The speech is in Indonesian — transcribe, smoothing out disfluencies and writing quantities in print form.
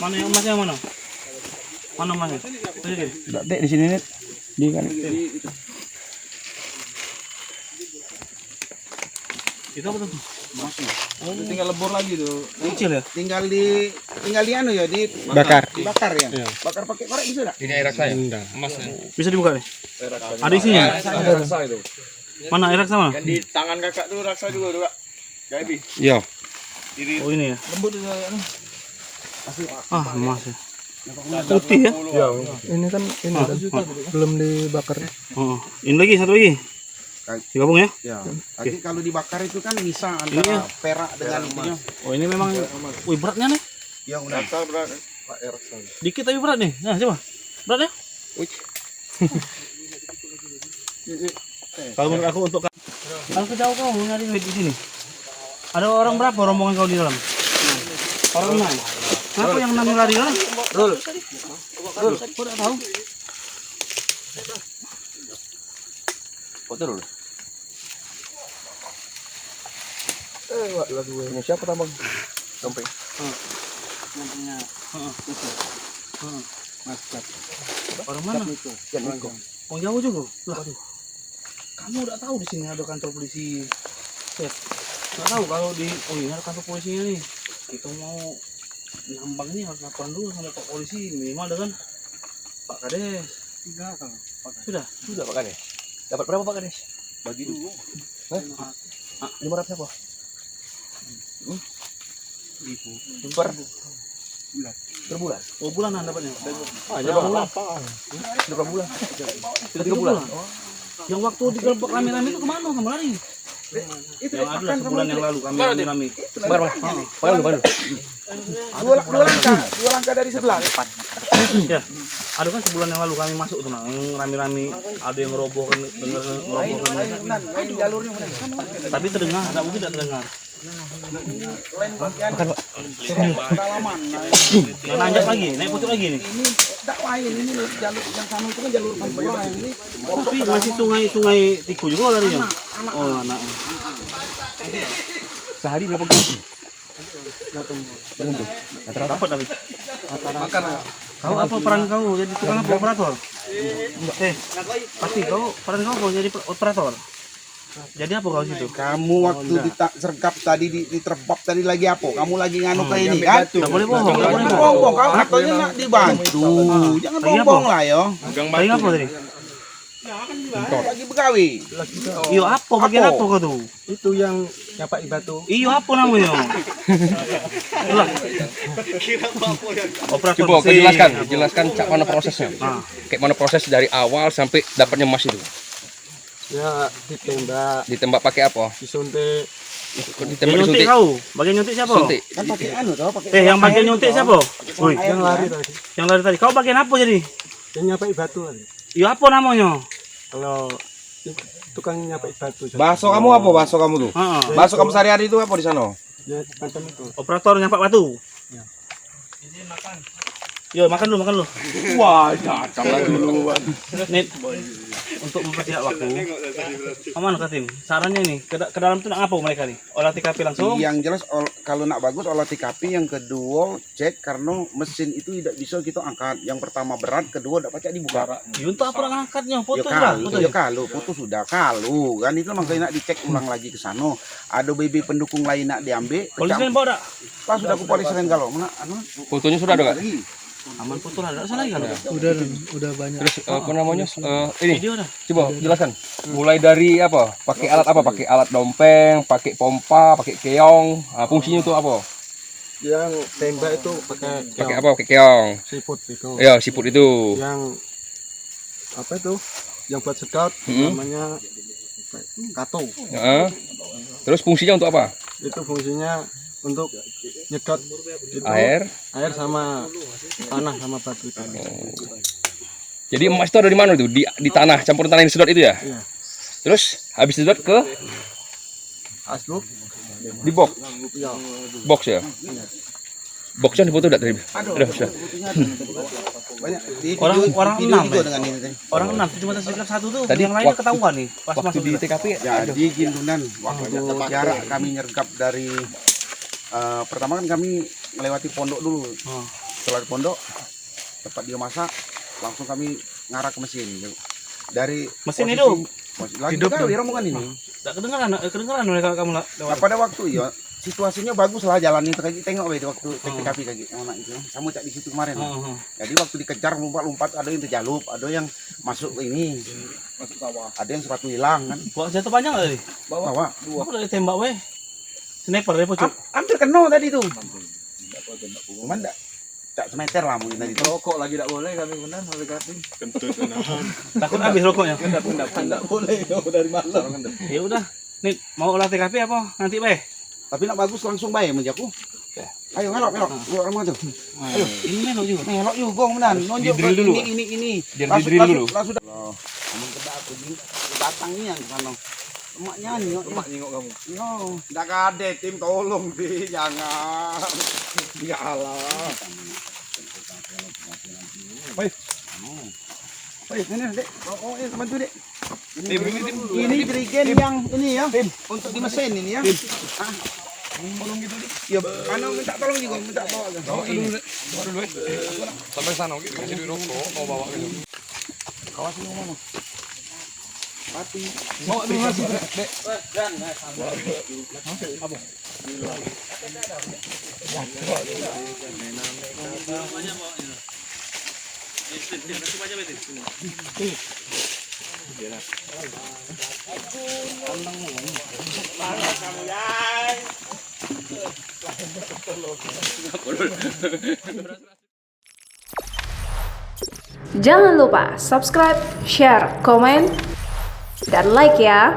Mana yang emasnya mana? Mana emasnya? Dek di sini nih. Di kan. Itu apa tuh? Tinggal lebur lagi tuh. Kecil ya? Tinggal di anu ya, Bakar. dibakar ya. Bakar pakai korek bisa enggak? Ini air raksa ya? Emasnya. Bisa dibuka nih? Ada isinya? Ada raksa itu. Mana air raksa mana? Kan di tangan kakak tuh raksa juga tuh, Kak. Gabi. Iya. Oh ini ya? Lembut itu anu. Ah emas ya. Putih ya? Ini kan ini belum dibakar. Oh, ini lagi satu lagi. Digabung ya? Ya. Tapi kalau dibakar itu kan bisa antara perak dengan itunya. Oh ini memang, wih beratnya nih. Ya udah. Berat. Dikit tapi berat nih. Nah coba, berat ya? Kalau menurut aku untuk kalau kejauh kau nyari duit di sini. Ada orang berapa rombongan kau di dalam? Orang 6. Kenapa yang 6 lari kan? Rul. Kau tidak tahu? Foto dulu. Ini siapa tambang? Dompet. Orang mana? Orang jauh juga. Lah, kamu udah tahu di sini ada kantor polisi. Chef. Nggak tahu kalau di ini ada kantor polisinya nih. Kita mau nambang ini harus laporan dulu sama Pak Polisi minimal dengan Pak Kades. Sudah Pak Kades. Dapat berapa Pak Kades? Bagi dulu. 500 apa? Per bulan. Oh bulanan dapatnya. Berapa bulan? Berapa bulan? 3 bulan. Yang waktu digerebek rame-rame itu kemana sama lari? Itu Yang adalah sebulan yang lalu kami rame-rame. Baru. Dua langkah dari sebelah. Ya, ada kan sebulan yang lalu kami masuk tuh, yang rame-rame, ada yang robohkan, ngerobohkan. Jalurnya Tapi terdengar, tidak mungkin tidak terdengar. pengalaman. Yang nanjak lagi, naik pucuk lagi nih. Ini tak lain, ini jalur yang sana itu kan jalur Pantura ini. Tapi masih sungai Tiku juga larinya. Oh anak. Sehari berapa kali? Dapat tapi. Kau apa peran kau jadi tukang apa operator? Pasti kau peran kau apa jadi operator? Jadi apa kau situ? Kamu waktu sergap tadi diterbab tadi lagi apa? Kamu lagi nganu ke ini kan? Tidak boleh bohong. Jangan bohong, kamu katanya nak dibantu. Jangan bohong lah yo. Lagi apa tadi? Lagi begawi. Iyo apa? Bagian apa kau tuh? Itu yang nyapai batu. Iyo apa namanya? Lah. Operator. Coba kau jelaskan cak mana prosesnya. Kayak mana proses dari awal sampai dapatnya emas itu. Ya Ditembak pakai apa? disuntik. Ditembak Nyuntik disuntik. kau. Bagian nyuntik siapa? Suntik. Kan pakai anu toh, pakai. Yang bagian nyuntik siapa? Woi, Yang lari tadi. yang lari tadi. Kau bagian apa jadi? Yang nyapai batu tadi. Iyo apa namanya? Kalau tukang nyapai batu. Bakso kamu apa? Bakso kamu tuh? Heeh. Bakso kamu sehari-hari itu apa di sana? Ya macam itu. Operator nyampak batu. Yo makan dulu. Wah, datang dulu. Nih untuk mempersiap waktu. Aman Katim. Sarannya nih ke dalam tuh nak apa mereka nih? Olah TKP langsung. Yang jelas kalau nak bagus olah TKP, yang kedua cek karena mesin itu tidak bisa kita angkat. Yang pertama berat, kedua tidak pakai dibuka. Ya untuk apa orang angkatnya? Foto Foto sudah kalau kan itu makanya nak dicek ulang lagi ke sana. Ada BB pendukung lain nak diambil. Polisi lain bawa dak? Pas sudah ke polisi lain kalau mana anu Fotonya sudah ada, Kak? Aman foto lah, enggak salah lagi kalau. Udah banyak. Terus apa namanya? Ini Video dah. coba jelaskan. Mulai dari apa? Pakai alat apa? Pakai alat dompeng, pakai pompa, pakai keong. Fungsinya itu apa? Yang tembak itu Pakai apa? Pakai keong. siput itu. Ya, siput itu. Yang apa itu? Yang buat sedot namanya kato. Heeh. Terus fungsinya untuk apa? Itu fungsinya untuk nyedot itu Air. sama tanah sama batu itu. Jadi emas itu ada di mana itu? Di tanah, campuran tanah yang disedot itu ya? Iya. Terus habis disedot ke Asbuk di box. ya. Box ya? Boxnya dipoto enggak tadi? Udah, sudah. banyak di Orang video 6 juga dengan ini tadi. Orang 6 cuma tersikap satu tuh. Tadi Yang lainnya waktu- ketahuan nih pas Waktu masuk di TKP Jadi gindunan waktu jarak kami nyergap dari pertama kan kami melewati pondok dulu. Setelah di pondok, tempat dia masak, langsung kami ngarah ke mesin. Dari Mesin posisi- hidup? lagi Hidup kali tuh. rombongan ini. Enggak kedengeran oleh kamu lah. Nah, pada waktu ya situasinya bagus lah jalan itu kaki tengok di waktu TKP kaki mana itu. Sama cak di situ kemarin. Jadi waktu dikejar lompat-lompat ada yang terjalup, ada yang masuk ke ini, Masuk sawah. ada yang sepatu hilang kan. Bawa senjata panjang enggak tadi? Bawa. Apa udah ditembak weh? Sniper deh, Pocok. Hampir kena tadi tuh. Cuman tak semeter lah mungkin tadi tuh. Rokok lagi tidak boleh kami benar sampai kati. Kentut menahan. Takut habis rokoknya. Tidak boleh dari malam. Ya udah. Nih, mau olah TKP apa? Nanti, Beh. Tapi nak bagus langsung baik menjaku. Ayo ngelok. Ngelok kamu tuh. Ini melok juga. Ngelok juga benar. Nonjok Di-drill dulu, ini. Biar di-drill dulu. Langsung. Kamu kedak aku datang nih yang sana. Emaknya nih. Emak nyingok kamu. Yo, ndak ada tim tolong sih, jangan. Ya Allah. Baik. Baik, ini Dek. Oh, bantu Dek. Ini jerigen yang ini ya. Untuk di mesin ini ya. Ah. Tolong gitu Dek. Ya, anu minta tolong juga, minta bawa kan. Bawa ini. Bawa dulu. Sampai sana gitu kasih duit rokok mau bawa gitu. Kawas ini mana? Pati. Bawa dulu Mas. Dek. Jangan lupa subscribe, share, komen, dan like ya.